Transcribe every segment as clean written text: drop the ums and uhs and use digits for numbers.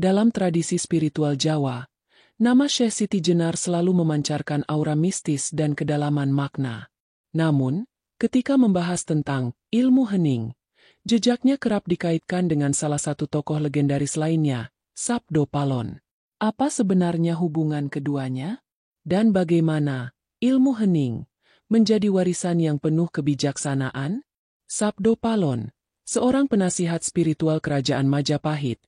Dalam tradisi spiritual Jawa, nama Syekh Siti Jenar selalu memancarkan aura mistis dan kedalaman makna. Namun, ketika membahas tentang ilmu hening, jejaknya kerap dikaitkan dengan salah satu tokoh legendaris lainnya, Sabdo Palon. Apa sebenarnya hubungan keduanya? Dan bagaimana ilmu hening menjadi warisan yang penuh kebijaksanaan? Sabdo Palon, seorang penasihat spiritual kerajaan Majapahit,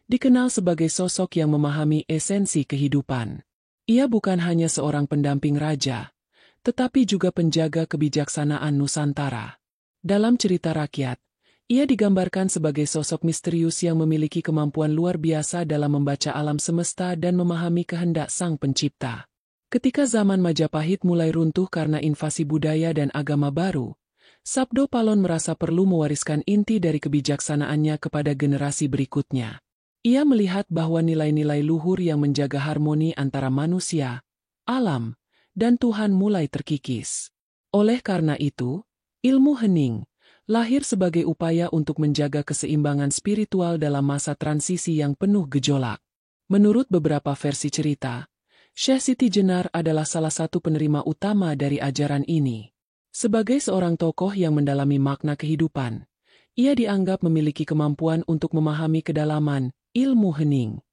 dikenal sebagai sosok yang memahami esensi kehidupan. Ia bukan hanya seorang pendamping raja, tetapi juga penjaga kebijaksanaan Nusantara. Dalam cerita rakyat, ia digambarkan sebagai sosok misterius yang memiliki kemampuan luar biasa dalam membaca alam semesta dan memahami kehendak Sang Pencipta. Ketika zaman Majapahit mulai runtuh karena invasi budaya dan agama baru, Sabdo Palon merasa perlu mewariskan inti dari kebijaksanaannya kepada generasi berikutnya. Ia melihat bahwa nilai-nilai luhur yang menjaga harmoni antara manusia, alam, dan Tuhan mulai terkikis. Oleh karena itu, ilmu hening lahir sebagai upaya untuk menjaga keseimbangan spiritual dalam masa transisi yang penuh gejolak. Menurut beberapa versi cerita, Syekh Siti Jenar adalah salah satu penerima utama dari ajaran ini. Sebagai seorang tokoh yang mendalami makna kehidupan, ia dianggap memiliki kemampuan untuk memahami kedalaman ilmu hening.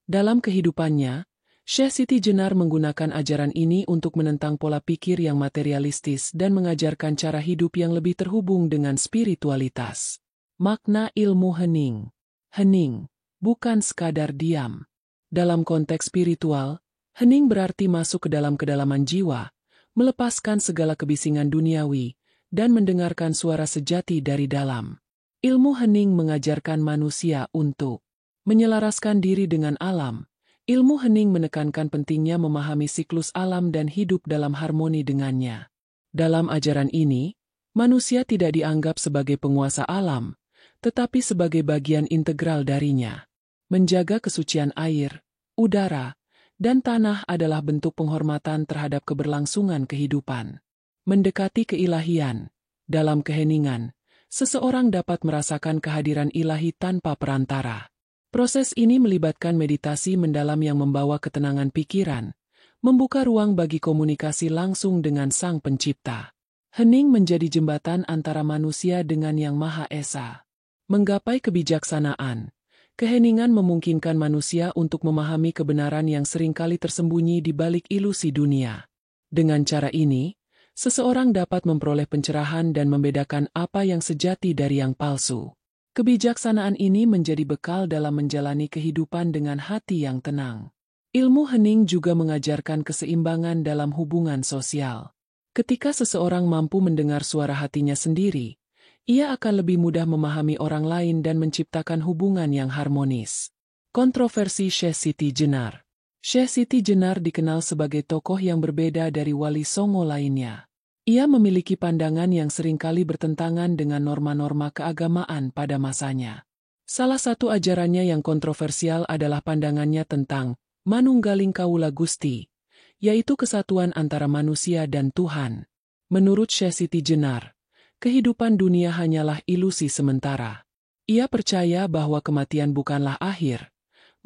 Dalam kehidupannya, Syekh Siti Jenar menggunakan ajaran ini untuk menentang pola pikir yang materialistis dan mengajarkan cara hidup yang lebih terhubung dengan spiritualitas. Makna ilmu hening. Hening, bukan sekadar diam. Dalam konteks spiritual, hening berarti masuk ke dalam kedalaman jiwa, melepaskan segala kebisingan duniawi, dan mendengarkan suara sejati dari dalam. Ilmu hening mengajarkan manusia untuk menyelaraskan diri dengan alam. Ilmu hening menekankan pentingnya memahami siklus alam dan hidup dalam harmoni dengannya. Dalam ajaran ini, manusia tidak dianggap sebagai penguasa alam, tetapi sebagai bagian integral darinya. Menjaga kesucian air, udara, dan tanah adalah bentuk penghormatan terhadap keberlangsungan kehidupan. Mendekati keilahian. Dalam keheningan, seseorang dapat merasakan kehadiran ilahi tanpa perantara. Proses ini melibatkan meditasi mendalam yang membawa ketenangan pikiran, membuka ruang bagi komunikasi langsung dengan Sang Pencipta. Hening menjadi jembatan antara manusia dengan Yang Maha Esa. Menggapai kebijaksanaan, keheningan memungkinkan manusia untuk memahami kebenaran yang seringkali tersembunyi di balik ilusi dunia. Dengan cara ini, seseorang dapat memperoleh pencerahan dan membedakan apa yang sejati dari yang palsu. Kebijaksanaan ini menjadi bekal dalam menjalani kehidupan dengan hati yang tenang. Ilmu hening juga mengajarkan keseimbangan dalam hubungan sosial. Ketika seseorang mampu mendengar suara hatinya sendiri, ia akan lebih mudah memahami orang lain dan menciptakan hubungan yang harmonis. Kontroversi Syekh Siti Jenar. Syekh Siti Jenar dikenal sebagai tokoh yang berbeda dari wali songo lainnya. Ia memiliki pandangan yang seringkali bertentangan dengan norma-norma keagamaan pada masanya. Salah satu ajarannya yang kontroversial adalah pandangannya tentang Manunggaling Kawula Gusti, yaitu kesatuan antara manusia dan Tuhan. Menurut Syekh Siti Jenar, kehidupan dunia hanyalah ilusi sementara. Ia percaya bahwa kematian bukanlah akhir,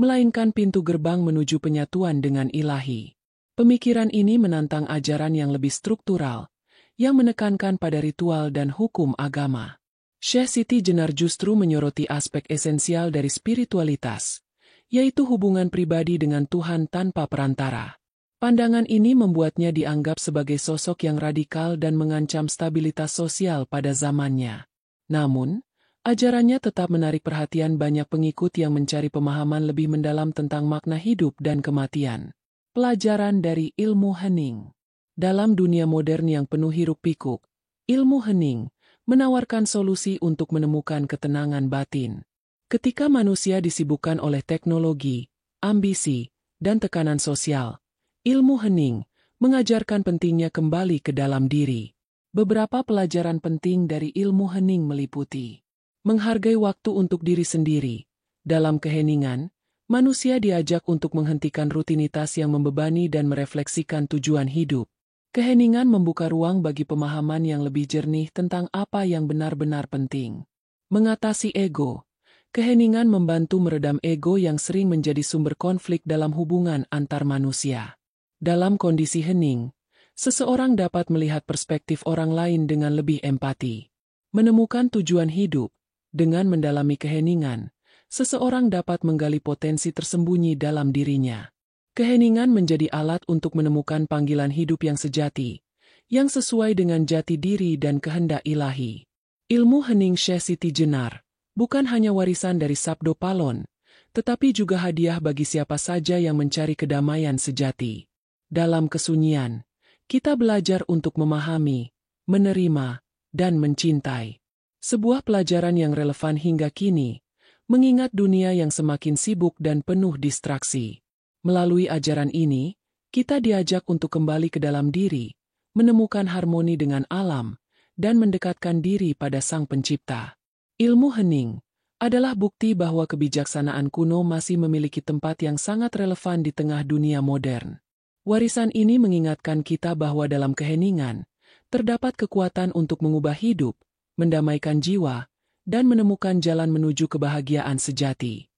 melainkan pintu gerbang menuju penyatuan dengan ilahi. Pemikiran ini menantang ajaran yang lebih struktural, yang menekankan pada ritual dan hukum agama. Syekh Siti Jenar justru menyoroti aspek esensial dari spiritualitas, yaitu hubungan pribadi dengan Tuhan tanpa perantara. Pandangan ini membuatnya dianggap sebagai sosok yang radikal dan mengancam stabilitas sosial pada zamannya. Namun, ajarannya tetap menarik perhatian banyak pengikut yang mencari pemahaman lebih mendalam tentang makna hidup dan kematian. Pelajaran dari ilmu hening. Dalam dunia modern yang penuh hiruk-pikuk, ilmu hening menawarkan solusi untuk menemukan ketenangan batin. Ketika manusia disibukkan oleh teknologi, ambisi, dan tekanan sosial, ilmu hening mengajarkan pentingnya kembali ke dalam diri. Beberapa pelajaran penting dari ilmu hening meliputi menghargai waktu untuk diri sendiri. Dalam keheningan, manusia diajak untuk menghentikan rutinitas yang membebani dan merefleksikan tujuan hidup. Keheningan membuka ruang bagi pemahaman yang lebih jernih tentang apa yang benar-benar penting. Mengatasi ego. Keheningan membantu meredam ego yang sering menjadi sumber konflik dalam hubungan antar manusia. Dalam kondisi hening, seseorang dapat melihat perspektif orang lain dengan lebih empati. Menemukan tujuan hidup, dengan mendalami keheningan, seseorang dapat menggali potensi tersembunyi dalam dirinya. Keheningan menjadi alat untuk menemukan panggilan hidup yang sejati, yang sesuai dengan jati diri dan kehendak ilahi. Ilmu hening Syekh Siti Jenar bukan hanya warisan dari Sabdo Palon, tetapi juga hadiah bagi siapa saja yang mencari kedamaian sejati. Dalam kesunyian, kita belajar untuk memahami, menerima, dan mencintai. Sebuah pelajaran yang relevan hingga kini, mengingat dunia yang semakin sibuk dan penuh distraksi. Melalui ajaran ini, kita diajak untuk kembali ke dalam diri, menemukan harmoni dengan alam, dan mendekatkan diri pada Sang Pencipta. Ilmu hening adalah bukti bahwa kebijaksanaan kuno masih memiliki tempat yang sangat relevan di tengah dunia modern. Warisan ini mengingatkan kita bahwa dalam keheningan, terdapat kekuatan untuk mengubah hidup, mendamaikan jiwa, dan menemukan jalan menuju kebahagiaan sejati.